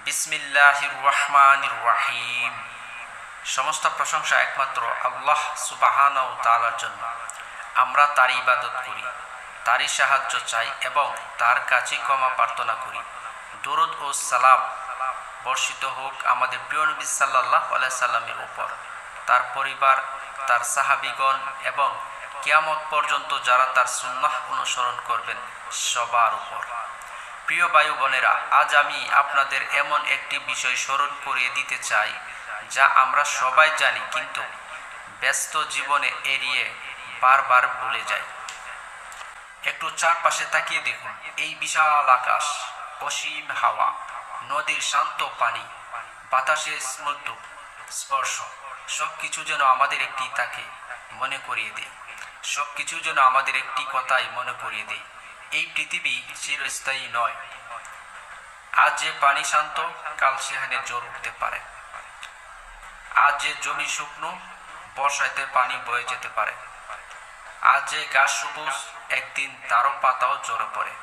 বিসমিল্লাহির রহমানির রহিম। সমস্ত প্রশংসা একমাত্র আল্লাহ সুবহানাহু ওয়া তাআলার জন্য। আমরা তার ইবাদত করি, তারই সাহায্য চাই এবং তার কাছে ক্ষমা প্রার্থনা করি। দরুদ ও সালাম বর্ষিত হোক আমাদের প্রিয় নবী সাল্লাল্লাহু আলাইহি সাল্লামের উপর, তার পরিবার, তার সাহাবীগণ এবং কিয়ামত পর্যন্ত যারা তার সুন্নাহ অনুসরণ করবেন সবার উপর। প্রিয় ভাই বোনেরা, আজ আমি আপনাদের এমন একটি বিষয় স্মরণ করিয়ে দিতে চাই যা আমরা সবাই জানি, কিন্তু ব্যস্ত জীবনে এড়িয়ে বারবার ভুলে যাই। একটু চারপাশে তাকিয়ে দেখুন, এই বিশাল আকাশ, অসীম হাওয়া, নদীর শান্ত পানি, বাতাসের স্মৃত স্পর্শ, সবকিছু যেন আমাদের একটি তাকে মনে করিয়ে দেয়, সবকিছু যেন আমাদের একটি কথাই মনে করিয়ে দেয়, এই পৃথিবী চিরস্থায়ী নয়। আজ যে পানি শান্ত, কাল সেখানে জ্বর উঠতে পারে। আজ যে জমি শুকনো, বর্ষাতে পানি বয়ে যেতে পারে। আজ যে গাছ সবুজ, একদিন তারও পাতাও ঝরে পড়ে।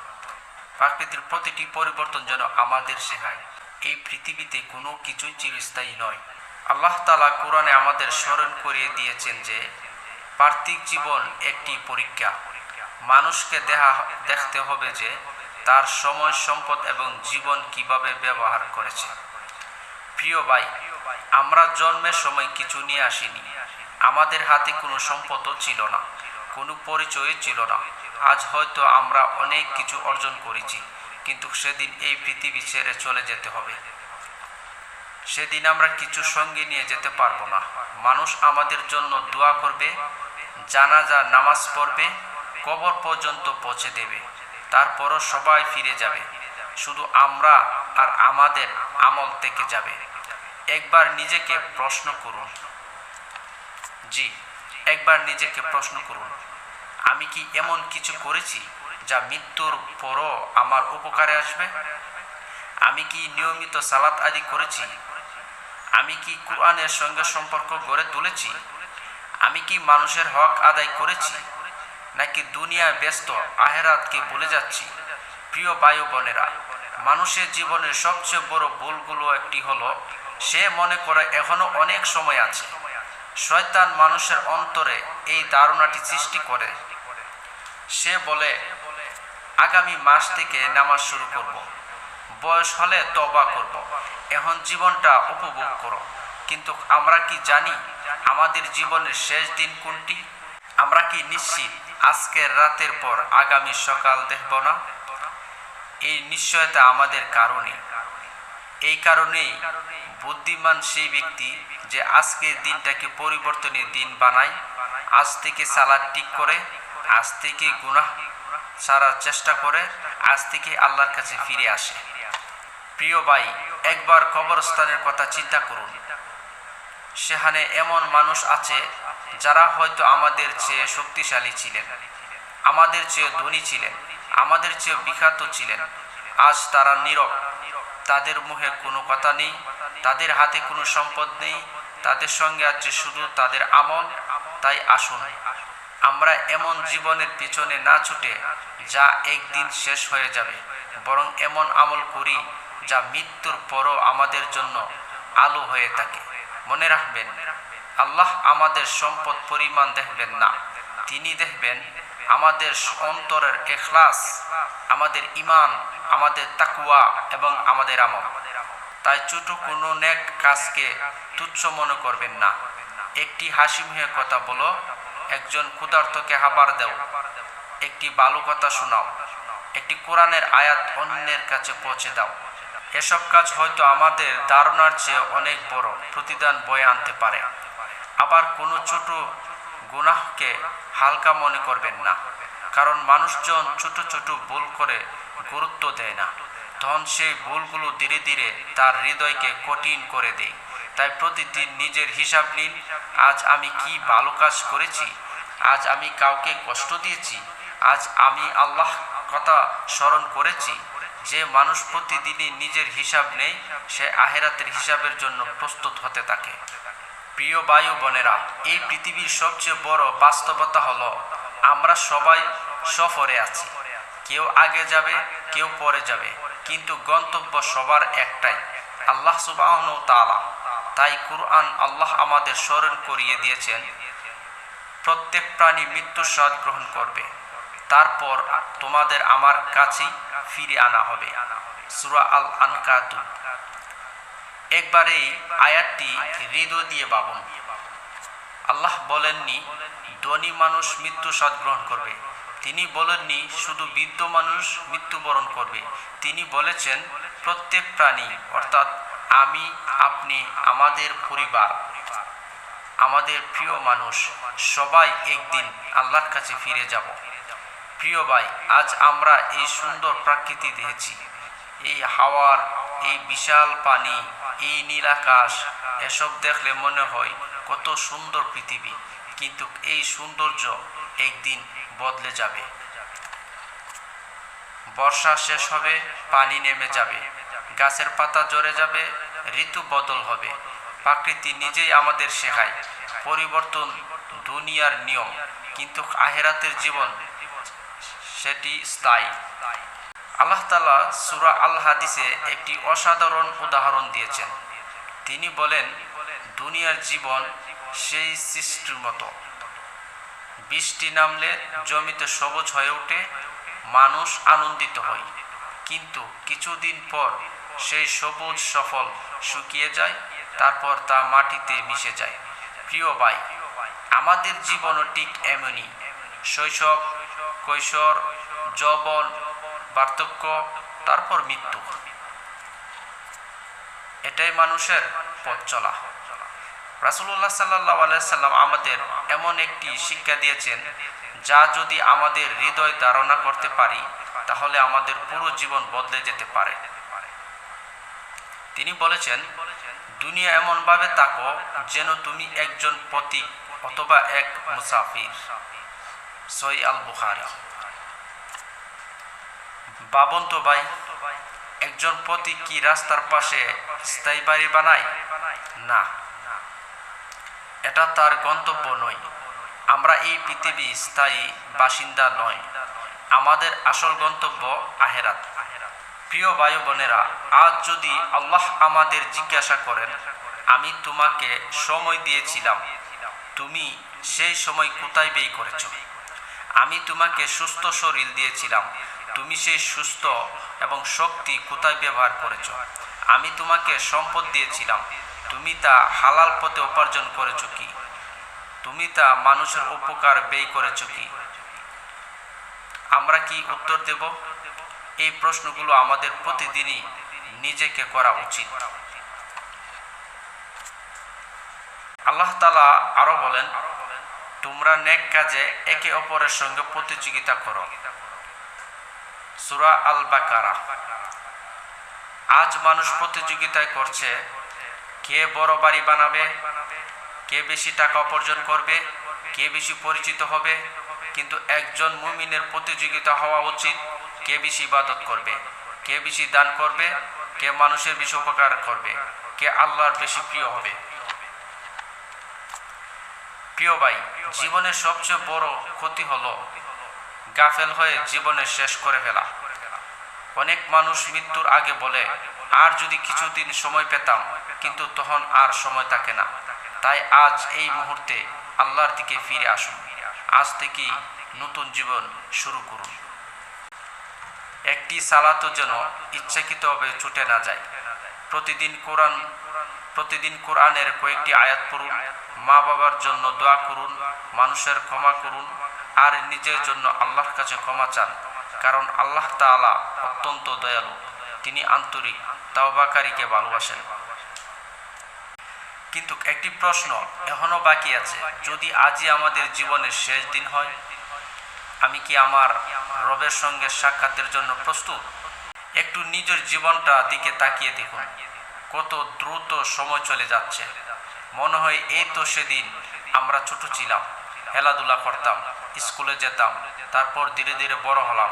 প্রকৃতির প্রতিটি পরিবর্তন যেন আমাদের শেখায় এই পৃথিবীতে কোনো কিছুই চিরস্থায়ী নয়। আল্লাহ তাআলা কোরআনে আমাদের স্মরণ করিয়ে দিয়েছেন যে পার্থিব জীবন একটি পরীক্ষা। মানুষকে দেখতে হবে যে তার সময়, সম্পদ এবং জীবন কিভাবে ব্যবহার করেছে। প্রিয় ভাই, আমরা জন্মের সময় কিছু নিয়ে আসিনি। আমাদের হাতে কোনো সম্পদও ছিল না, কোনো পরিচয় ছিল না। আজ হয়তো আমরা অনেক কিছু অর্জন করেছি, কিন্তু সেদিন এই পৃথিবী ছেড়ে চলে যেতে হবে। সেদিন আমরা কিছু সঙ্গে নিয়ে যেতে পারবো না। মানুষ আমাদের জন্য দোয়া করবে, জানাজা নামাজ পড়বে, কবর পর্যন্ত পৌঁছে দেবে, তারপরও সবাই ফিরে যাবে। শুধু আমরা আর আমাদের আমল থেকে যাবে। একবার নিজেকে প্রশ্ন করুন, একবার নিজেকে প্রশ্ন করুন, আমি কি এমন কিছু করেছি যা মৃত্যুর পরও আমার উপকারে আসবে? আমি কি নিয়মিত সালাত আদি করেছি? আমি কি কোরআনের সঙ্গে সম্পর্ক গড়ে তুলেছি? আমি কি মানুষের হক আদায় করেছি, নাকি দুনিয়ায় ব্যস্ত আখিরাতকে ভুলে যাচ্ছি? প্রিয় ভাই বোনেরা, মানুষের জীবনের সবচেয়ে বড় ভুলগুলো একটি হলো সে মনে করে এখনো অনেক সময় আছে। শয়তান মানুষের অন্তরে এই ধারণাটি সৃষ্টি করে। সে বলে, আগামী মাস থেকে নামাজ শুরু করব, বয়স হলে তওবা করব, এখন জীবনটা উপভোগ করো। কিন্তু আমরা কি জানি আমাদের জীবনের শেষ দিন কোনটি? আমরা কি নিশ্চিত আজকের রাতের পর আগামী সকাল দেখব না? এই নিশ্চয়তা আমাদের কারণে। এই কারণেই বুদ্ধিমান সেই ব্যক্তি যে আজকের দিনটাকে পরিবর্তনের দিন বানায়, আজ থেকে সালাত ঠিক করে, আজ থেকে গুনাহ ছাড়ার চেষ্টা করে, আজ থেকে আল্লাহর কাছে ফিরে আসে। প্রিয় ভাই, একবার কবরস্থানের কথা চিন্তা করুন। সেখানে এমন মানুষ আছে যারা হয়তো আমাদের চেয়ে শক্তিশালী ছিলেন, আমাদের চেয়ে ধনী ছিলেন, আমাদের চেয়ে বিখ্যাত ছিলেন। আজ তারা নীরব, তাদের মুখে কোনো কথা নেই, তাদের হাতে কোনো সম্পদ নেই, তাদের সঙ্গে আছে শুধু তাদের আমল। তাই আসুন, আমরা এমন জীবনের পিছনে না ছুটে যা একদিন শেষ হয়ে যাবে, বরং এমন আমল করি যা মৃত্যুর পরও আমাদের জন্য আলো হয়ে থাকে। মনে রাখবেন, আল্লাহ আমাদের সম্পদ পরিমাণ দেখবেন না, তিনি দেখবেন আমাদের অন্তরের ইখলাস, আমাদের ঈমান, আমাদের তাকওয়া এবং আমাদের আমল। তাই ছোট কোনো নেক কাজকে তুচ্ছ মনে করবেন না। একটি হাসি মুখে কথা বলো, একজন ক্ষুধার্তকে খাবার দাও, একটি ভালো কথা শোনাও, একটি কোরআনের আয়াত অন্যের কাছে পৌঁছে দাও। এসব কাজ হয়তো আমাদের ধারণার চেয়ে অনেক বড় প্রতিদান বয়ে আনতে পারে। আবার কোনো ছোট গুনাহকে হালকা মনে করবেন না, কারণ মানুষজন ছোট ছোট ভুল করে গুরুত্ব দেয় না, তখন সেই ভুলগুলো ধীরে ধীরে তার হৃদয়কে কঠিন করে দেয়। তাই প্রতিদিন নিজের হিসাব নিন, আজ আমি কি ভালো কাজ করেছি, আজ আমি কাউকে কষ্ট দিয়েছি, আজ আমি আল্লাহ কথা স্মরণ করেছি। যে মানুষ প্রতিদিনই নিজের হিসাব নেয়, সে আখিরাতের হিসাবের জন্য প্রস্তুত হতে থাকে। প্রিয় ভাই বোনেরা, এই পৃথিবীর সবচেয়ে বড় বাস্তবতা হলো আমরা সবাই সফরে আছি। কেউ আগে যাবে, কেউ পরে যাবে, কিন্তু গন্তব্য সবার একটাই, আল্লাহ সুবহানাহু ওয়া তাআলা। তাই কুরআন আল্লাহ আমাদের স্মরণ করিয়ে দিয়েছেন, প্রত্যেক প্রাণী মৃত্যুর স্বাদ গ্রহণ করবে, তারপর তোমাদের আমার কাছেই ফিরে আনা হবে। সূরা আল আনকাবুত। একবার এই আয়াতটি হৃদয় দিয়ে ভাবুন। আল্লাহ বলেননি ধনী মানুষ মৃত্যু স্বাদ গ্রহণ করবে, তিনি বলেননি শুধু বৃদ্ধ মানুষ মৃত্যুবরণ করবে, তিনি বলেছেন প্রত্যেক প্রাণী, অর্থাৎ আমি, আপনি, আমাদের পরিবার, আমাদের প্রিয় মানুষ সবাই একদিন আল্লাহর কাছে ফিরে যাব। প্রিয় ভাই, আজ আমরা এই সুন্দর প্রকৃতি দেখেছি, এই হাওয়ার, এই বিশাল পানি, এই নীল আকাশ, এসব দেখলে মনে হয় কত সুন্দর পৃথিবী। কিন্তু এই সৌন্দর্য একদিন বদলে যাবে। বর্ষা শেষ হবে, পানি নেমে যাবে, গাছের পাতা ঝরে যাবে, ঋতু বদল হবে। প্রকৃতি নিজেই আমাদের শেখায় পরিবর্তন দুনিয়ার নিয়ম, কিন্তু আখিরাতের জীবন সেটি স্থায়ী। আল্লাহ তাআলা সূরা আল হাদিসে একটি অসাধারণ উদাহরণ দিয়েছেন। তিনি বলেন, দুনিয়ার জীবন সেই সৃষ্টির মতো, বৃষ্টি নামলে জমিতে সবুজ হয়ে ওঠে, মানুষ আনন্দিত হয়, কিন্তু কিছুদিন পর সেই সবুজ সফল শুকিয়ে যায়, তারপর তা মাটিতে মিশে যায়। প্রিয় ভাই, আমাদের জীবনও ঠিক এমনই। শৈশব, কৈশোর, যৌবন, বার্ধক্য, তারপর মৃত্যু। এটাই মানুষের পথ চলা। রাসূলুল্লাহ সাল্লাল্লাহু আলাইহি সাল্লাম আমাদের এমন একটি শিক্ষা দিয়েছেন, যা যদি আমাদের হৃদয় ধারণা করতে পারি, তাহলে আমাদের পুরো জীবন বদলে যেতে পারে। তিনি বলেছেন, দুনিয়া এমনভাবে তাকো যেন তুমি একজন পথিক অথবা এক মুসাফির। সহিহ আল বুখারী। ভাবুন তো ভাই, একজন পথিক কি রাস্তার পাশে স্থায়ী বাড়ি বানায়? না, এটা তার গন্তব্য নয়। আমরা এই পৃথিবী স্থায়ী বাসিন্দা নয়, আমাদের আসল গন্তব্য আখিরাত। প্রিয় ভাই বোনেরা, আজ যদি আল্লাহ আমাদের জিজ্ঞাসা করেন, আমি তোমাকে সময় দিয়েছিলাম, তুমি সেই সময় কোথায় ব্যয় করেছ? আমি তোমাকে সুস্থ শরীর দিয়েছিলাম, তুমি সেই সুস্থ এবং শক্তি কোথায় ব্যবহার করেছ? আমি তোমাকে সম্পদ দিয়েছিলাম, তুমি তা হালাল পথে উপার্জন করেছ কি? তুমি তা মানুষের উপকার ব্যয় করেছ কি? আমরা কি উত্তর দেব? এই প্রশ্নগুলো আমাদের প্রতিদিনই নিজেকে করা উচিত। আল্লাহ তাআলা আরো বলেন, তোমরা নেক কাজে একে অপরের সঙ্গে প্রতিযোগিতা করো। সূরা আল বাকারা। আজ মানুষ প্রতিযোগিতায় করছে, কে বড় বাড়ি বানাবে, কে বেশি টাকা উপার্জন করবে, কে বেশি পরিচিত হবে। কিন্তু একজন মুমিনের প্রতিযোগিতা হওয়া উচিত, কে বেশি ইবাদত করবে, কে বেশি দান করবে, কে মানুষের বেশি উপকার করবে, কে আল্লাহর বেশি প্রিয় হবে। প্রিয় ভাই, জীবনের সবচেয়ে বড় ক্ষতি হলো গাফেল হয়ে জীবনে শেষ করে ফেলা। অনেক মানুষ মৃত্যুর আগে বলে, আর যদি কিছুদিন সময় পেতাম, কিন্তু তখন আর সময় থাকে না। তাই আজ এই মুহূর্তে আল্লাহর দিকে ফিরে আসুন, আজ থেকেই নতুন জীবন শুরু করুন। একটি সালাতও যেন ইচ্ছাকৃতভাবে ছুটে না যায়। প্রতিদিন কোরআনের কয়েকটি আয়াত পড়ুন, মা বাবার জন্য দোয়া করুন, মানুষের ক্ষমা করুন, আর নিজের জন্য আল্লাহর কাছে ক্ষমা চান, কারণ আল্লাহ তাআলা অত্যন্ত দয়ালু, তিনি আন্তরিক তাওবাকারীকে ভালোবাসেন। কিন্তু একটি প্রশ্ন এখনো বাকি আছে, যদি আজই আমাদের জীবনের শেষ দিন হয়, আমি কি আমার রবের সঙ্গে সাক্ষাতের জন্য প্রস্তুত? একটু নিজের জীবনটা দিকে তাকিয়ে দেখুন, কত দ্রুত সময় চলে যাচ্ছে। মনে হয় এই তো সেদিন আমরা ছোট ছিলাম, খেলাধুলা করতাম, স্কুলে যেতাম, তারপর ধীরে ধীরে বড় হলাম।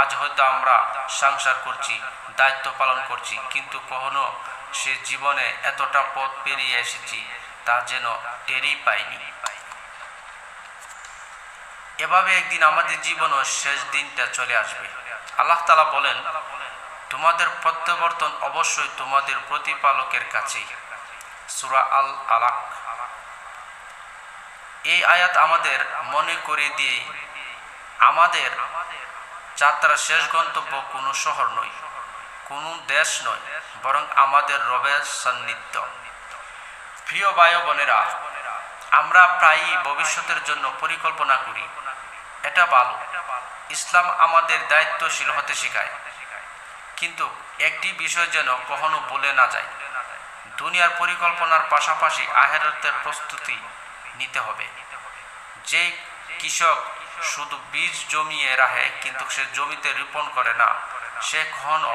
আজ হয়তো আমরা সংসার করছি, দায়িত্ব পালন করছি, কিন্তু কখনো সে জীবনে এতটা পথ পেরিয়ে এসেছি তা যেন টেরই পাইনি। এভাবে একদিন আমাদের জীবনের শেষ দিনটা চলে আসবে। আল্লাহ তাআলা বলেন, তোমাদের প্রত্যাবর্তন অবশ্যই তোমাদের প্রতিপালকের কাছেই। সূরা আল আলাক। এই আয়াত আমাদের মনে করে দিয়ে আমাদের যাত্রার শেষ গন্তব্য কোনো শহর নয়, কোনো দেশ নয়, বরং আমাদের রবের সান্নিধ্য। প্রিয় ভাই বোনেরা, আমরা প্রায়ই ভবিষ্যতের জন্য পরিকল্পনা করি, এটা ভালো। ইসলাম আমাদের দায়িত্বশীল হতে শেখায়, কিন্তু একটি বিষয় যেন কখনো ভুলে না যায়, দুনিয়ার পরিকল্পনার পাশাপাশি আখিরাতের প্রস্তুতি নিতে হবে। যে কৃষক শুধু বীজ জমিয়ে রাখে কিন্তু সে জমিতে রোপণ করে না, সে কখনো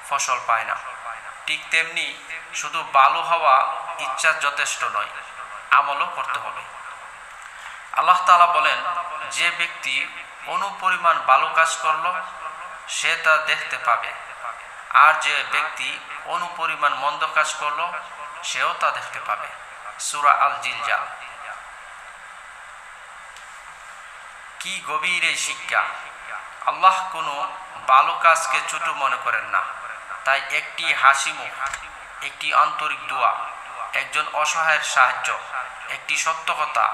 ফসল পায় না। ঠিক তেমনি শুধু ভালো হওয়া ইচ্ছা যথেষ্ট নয়, আমলও করতে হবে। আল্লাহ তাআলা বলেন, যে ব্যক্তি অনুপরিমাণ ভালো কাজ করল সে তা দেখতে পাবে, আর যে ব্যক্তি অনুপরিমাণ মন্দ কাজ করল সেও তা দেখতে পাবে। সূরা আল জিলজাল। কি গভীর এই শিক্ষা! আল্লাহ কোনো ভালো কাজকে ছোট মনে করেন না। তাই একটি হাসি মুখ, একটি আন্তরিক দোয়া, একজন অসহায়ের সাহায্য, একটি সত্য কথা,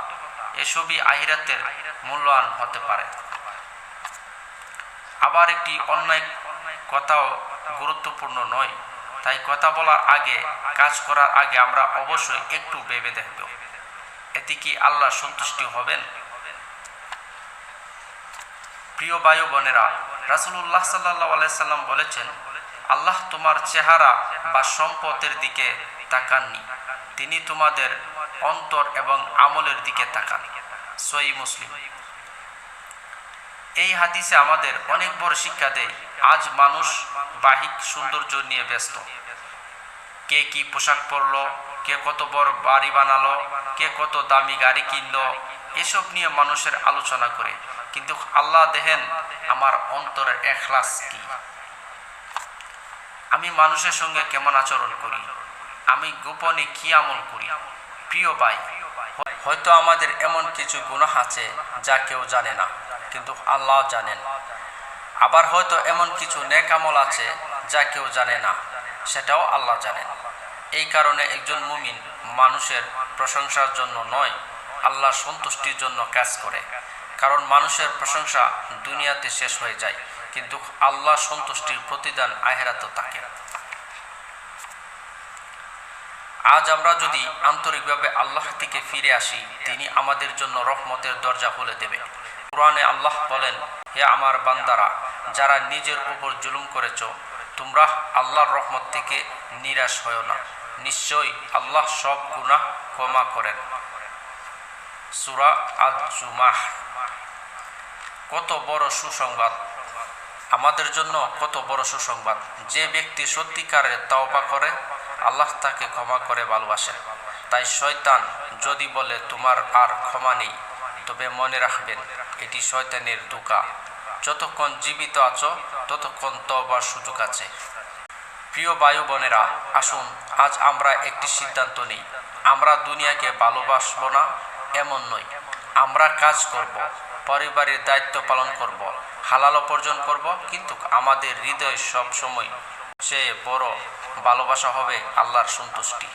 এসবই আখিরাতের মূল্যায়ন হতে পারে। আবার একটি অন্যায় কথাও গুরুত্বপূর্ণ নয়। তাই কথা বলার আগে, কাজ করার আগে আমরা অবশ্যই একটু ভেবে দেখব, এতে কি আল্লাহ সন্তুষ্টি হবেন? প্রিয় ভাই বোনেরা, রাসূলুল্লাহ সাল্লাল্লাহু আলাইহি সাল্লাম বলেছেন, আল্লাহ তোমার চেহারা বা সম্পদের দিকে তাকাননি, তিনি তোমাদের অন্তর এবং আমলের দিকে তাকান। সহিহ মুসলিম। এই হাদিসে আমাদের অনেক বড় শিক্ষা দেয়। আজ মানুষ বাহ্যিক সৌন্দর্য নিয়ে ব্যস্ত। কে কি পোশাক পরলো, কে কত বড় বাড়ি বানালো, কে কত দামি গাড়ি কিনলো, এসব নিয়ে মানুষের আলোচনা করে। কিন্তু আল্লাহ দেখেন আমার অন্তরের ইখলাস কি, আমি মানুষের সঙ্গে কেমন আচরণ করি, আমি গোপনে কি আমল করি। প্রিয় ভাই, হয়তো আমাদের এমন কিছু গুনাহ আছে যা কেউ জানে না, কিন্তু আল্লাহ জানেন। আবার হয়তো এমন কিছু নেক আমল আছে যা কেউ জানে না, সেটাও আল্লাহ জানেন। এই কারণে একজন মুমিন মানুষের প্রশংসার জন্য নয়, আল্লাহর সন্তুষ্টির জন্য কাজ করে। কারণ মানুষের প্রশংসা দুনিয়াতে শেষ হয়ে যায়, কিন্তু আল্লাহ সন্তুষ্টির প্রতিদান আখিরাতে থাকে। আজ আমরা যদি আন্তরিকভাবে আল্লাহ থেকে ফিরে আসি, তিনি আমাদের জন্য রহমতের দরজা খুলে দেবে। কুরআনে আল্লাহ বলেন, হে আমার বান্দারা, যারা নিজের উপর জুলুম করেছ, তোমরা আল্লাহর রহমত থেকে নিরাশ হও না, নিশ্চয়ই আল্লাহ সব গুনাহ ক্ষমা করেন। সূরা আজ-জুমাহ। কত বড় সুসংবাদ আমাদের জন্য, কত বড় সুসংবাদ! যে ব্যক্তি সত্যিকারের তওবা করে, আল্লাহ তাকে ক্ষমা করে ভালোবাসেন। তাই শয়তান যদি বলে তোমার আর ক্ষমা নেই, তবে মনে রাখবেন এটি শয়তানের ধোঁকা। যতক্ষণ জীবিত আছো ততক্ষণ তওবার সুযোগ আছে। প্রিয় ভাই বোনেরা, আসুন আজ আমরা একটি সিদ্ধান্ত নিই। আমরা দুনিয়াকে ভালোবাসবো না এমন নয়, আমরা কাজ করব, পরিবারের দায়িত্ব পালন করব, হালাল উপার্জন করব, কিন্তু আমাদের হৃদয় সব সময় চেয়ে বড় ভালোবাসা হবে আল্লাহর সন্তুষ্টি।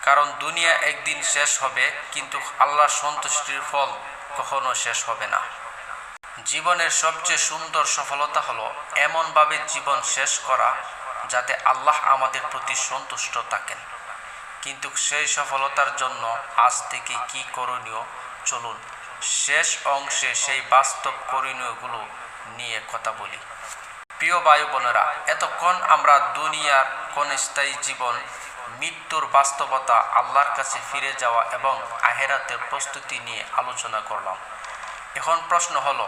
কারণ দুনিয়া একদিন শেষ হবে, কিন্তু আল্লাহর সন্তুষ্টির ফল কখনো শেষ হবে না। জীবনের সবচেয়ে সুন্দর সফলতা হলো এমনভাবে জীবন শেষ করা যাতে আল্লাহ আমাদের প্রতি সন্তুষ্ট থাকেন। কিন্তু সেই সফলতার জন্য আজ থেকে কি করণীয়, চলুন শেষ অংশে সেই বাস্তব করণীয়গুলো নিয়ে কথা বলি। প্রিয় ভাই বোনেরা, এতক্ষণ আমরা দুনিয়ার ক্ষণস্থায়ী জীবন, মৃত্যুর বাস্তবতা, আল্লাহর কাছে ফিরে যাওয়া এবং আখিরাতের প্রস্তুতি নিয়ে আলোচনা করলাম। এখন প্রশ্ন হলো,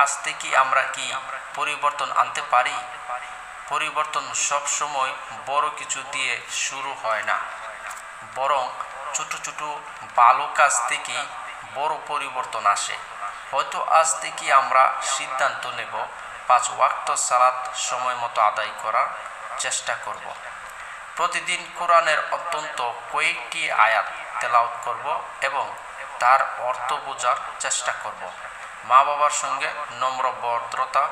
আজ থেকে আমরা কি পরিবর্তন আনতে পারি? পরিবর্তন সবসময় বড় কিছু দিয়ে শুরু হয় না, বরং ছোট ছোট ভালো কাজ থেকেই বড় পরিবর্তন আসে। হয়তো আজ থেকে আমরা সিদ্ধান্ত নেব 5 ওয়াক্ত সালাত সময় মতো আদায় করার চেষ্টা করব। প্রতিদিন কোরআনের অত্যন্ত কয়েকটি আয়াত তেলাওয়াত করব এবং তার অর্থ বোঝার চেষ্টা করব। মা বাবার সঙ্গে নম্র ভদ্রতা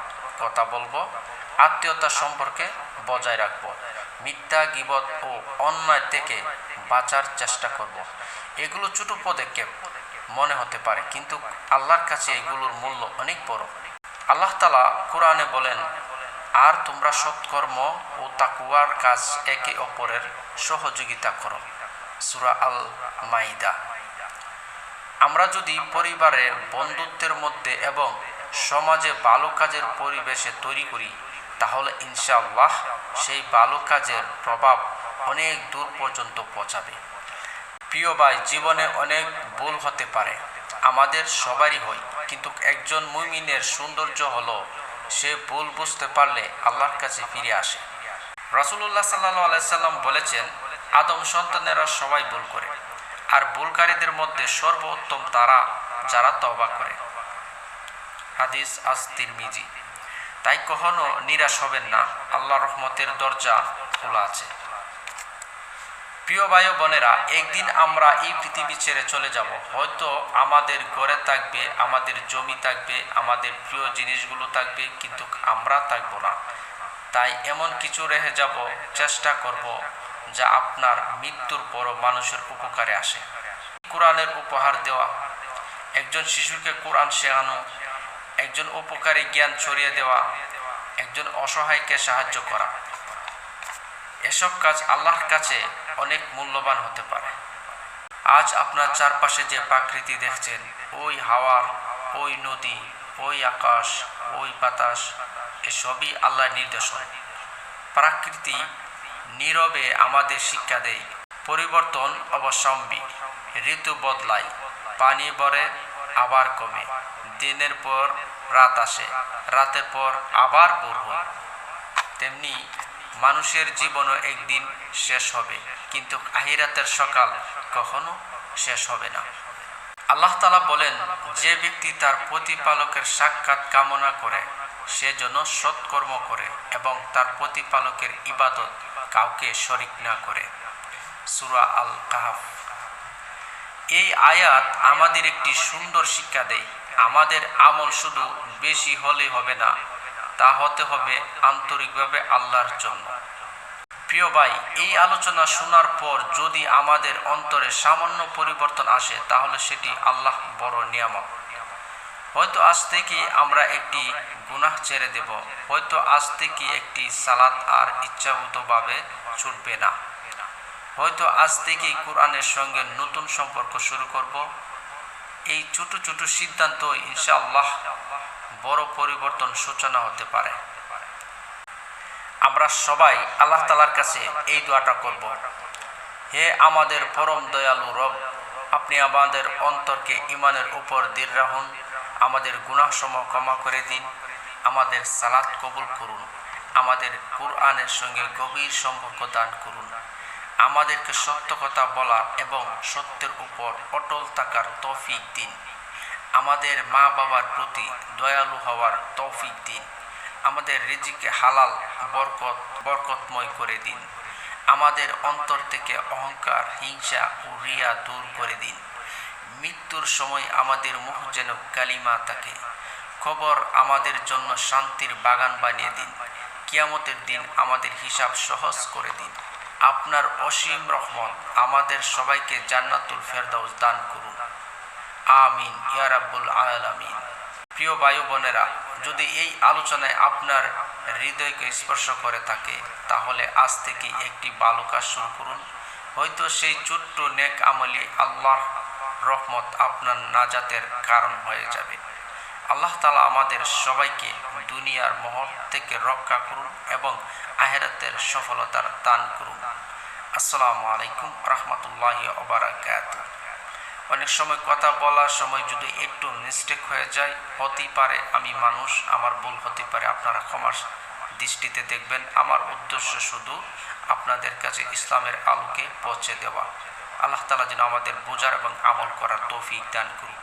কথা বলবো, আত্মীয়তা সম্পর্কে বজায় রাখব, মিথ্যা, গীবত ও অন্যায় থেকে বাঁচার চেষ্টা করব। এগুলো ছোট পদক্ষেপ মনে হতে পারে, কিন্তু আল্লাহর কাছে এগুলোর মূল্য অনেক বড়। আল্লাহ তাআলা কোরআনে বলেন, আর তোমরা সৎকর্ম ও তাকওয়ার কাজ একে অপরের সহযোগিতা করো। সূরা আল মাইদা। আমরা যদি পরিবারে, বন্ধুত্বের মধ্যে এবং সমাজে ভালো কাজের পরিবেশে তৈরি করি, তাহলে ইনশাআল্লাহ সেই ভালো কাজের প্রভাব অনেক দূর পর্যন্ত পৌঁছাবে। প্রিয় ভাই, জীবনে অনেক ভুল হতে পারে, আমাদের সবারই হয়, কিন্তু একজন মুমিনের সৌন্দর্য হলো সে ভুল বুঝতে পারলে আল্লাহর কাছে ফিরে আসে। রাসূলুল্লাহ সাল্লাল্লাহু আলাইহি সাল্লাম বলেছেন, আদম সন্তানেরা সবাই ভুল করে, আর ভুলকারীদের মধ্যে সর্বোত্তম তারা যারা তওবা করে। হাদিস আজ তিরমিজি। তাই কখনো নিরাশ হবেন না, আল্লাহর রহমতের দরজা খোলা আছে। প্রিয় ভাই ও বোনেরা, একদিন আমরা এই পৃথিবী ছেড়ে চলে যাব। হয়তো আমাদের ঘরে থাকবে, আমাদের জমি থাকবে, আমাদের প্রিয় জিনিসগুলো থাকবে, কিন্তু আমরা থাকবো না। তাই এমন কিছু রেখে যাব, চেষ্টা করব যা আপনার মৃত্যুর পরও মানুষের উপকারে আসে। কোরআনের উপহার দেওয়া, একজন শিশুকে কোরআন শেখানো, একজন উপকারী জ্ঞান ছড়িয়ে দেওয়া, একজন অসহায়কে সাহায্য করা, এসব কাজ আল্লাহর কাছে অনেক মূল্যবান হতে পারে। আজ আপনার চারপাশে যে প্রকৃতি দেখছেন, ওই হাওয়া, ওই নদী, ওই আকাশ, ওই বাতাস, এসবই আল্লাহর নির্দেশনা। প্রকৃতি নীরবে আমাদের শিক্ষা দেয়, পরিবর্তন অবশ্যম্বী, ঋতু বদলায়, পানি বাড়ে আবার কমে, দিনের পর রাত আসে, রাতের পর আবার ভোর হয়। তেমনি মানুষের জীবনও একদিন শেষ হবে, কিন্তু আখিরাতের সকাল কখনো শেষ হবে না। আল্লাহ তাআলা বলেন, যে ব্যক্তি তার প্রতিপালকের সাক্ষাৎ কামনা করে সে যেন সৎকর্ম করে এবং তার প্রতিপালকের ইবাদত কাউকে শরীক না করে। সূরা আল কাহফ। এই আয়াত আমাদের একটি সুন্দর শিক্ষা দেয়, আমাদের আমল শুধু বেশি হলে হবে না, তা হতে হবে আন্তরিকভাবে আল্লাহর জন্য। প্রিয় ভাই, এই আলোচনা শোনার পর যদি আমাদের অন্তরে সামান্য পরিবর্তন আসে, তাহলে সেটি আল্লাহ বড় নিয়ামত। হয়তো আজ থেকে আমরা একটি গুনাহ ছেড়ে দেব, হয়তো আজ থেকে একটি সালাত আর ইচ্ছাভূতভাবে ছুটবে না, হয়তো আজ থেকে কোরআনের সঙ্গে নতুন সম্পর্ক শুরু করব। এই ছোট ছোট সিদ্ধান্ত ইনশাআল্লাহ বড় পরিবর্তন সূচনা হতে পারে। আমরা সবাই আল্লাহ তাআলার কাছে এই দোয়াটা করব, হে আমাদের পরম দয়ালু রব, আপনি আমাদের অন্তরকে ঈমানের উপর দৃঢ় রাখুন, আমাদের গুনাহসমূহ ক্ষমা করে দিন, আমাদের সালাত কবুল করুন, আমাদের কোরআনের সঙ্গে গভীর সম্পর্ক দান করুন, আমাদেরকে সত্য কথা বলার এবং সত্যের উপর অটল থাকার তৌফিক দিন, আমাদের মা বাবার প্রতি দয়ালু হওয়ার তৌফিক দিন, আমাদের রিজিকে হালাল বরকতময় করে দিন, আমাদের অন্তর থেকে অহংকার, হিংসা ও রিয়া দূর করে দিন। মৃত্যুর সময় আমাদের মুখ যেন কালিমা থাকে, কবর আমাদের জন্য শান্তির বাগান বানিয়ে দিন, কিয়ামতের দিন আমাদের হিসাব সহজ করে দিন। আপনার অসীম রহমত আমাদের সবাইকে জান্নাতুল ফেরদাউস দান করুন, আমিন ইয়া রাব্বুল আলামিন। প্রিয় ভাই বোনেরা, যদি এই আলোচনায় আপনার হৃদয়কে স্পর্শ করে থাকে, তাহলে আজ থেকে একটি ভালো কাজ শুরু করুন। হয়তো সেই ছোট্ট নেক আমলি আল্লাহর রহমত আপনার নাজাতের কারণ হয়ে যাবে। আল্লাহ তাআলা আমাদের সবাইকে দুনিয়ার মোহ থেকে রক্ষা করুন এবং আখিরাতের সফলতার দান করুন। আসসালামু আলাইকুম রাহমাতুল্লাহি ওয়া বারাকাতুহু। অনেক সময় কথা বলার সময় যদি একটু মিস্টেক হয়ে যায়, হতেই পারে, আমি মানুষ, আমার ভুল হতে পারে, আপনারা ক্ষমার দৃষ্টিতে দেখবেন। আমার উদ্দেশ্য শুধু আপনাদের কাছে ইসলামের আলোকে পৌঁছে দেওয়া। আল্লাহ তাআলা যেন আমাদের বোঝার এবং আমল করার তৌফিক দান করুন।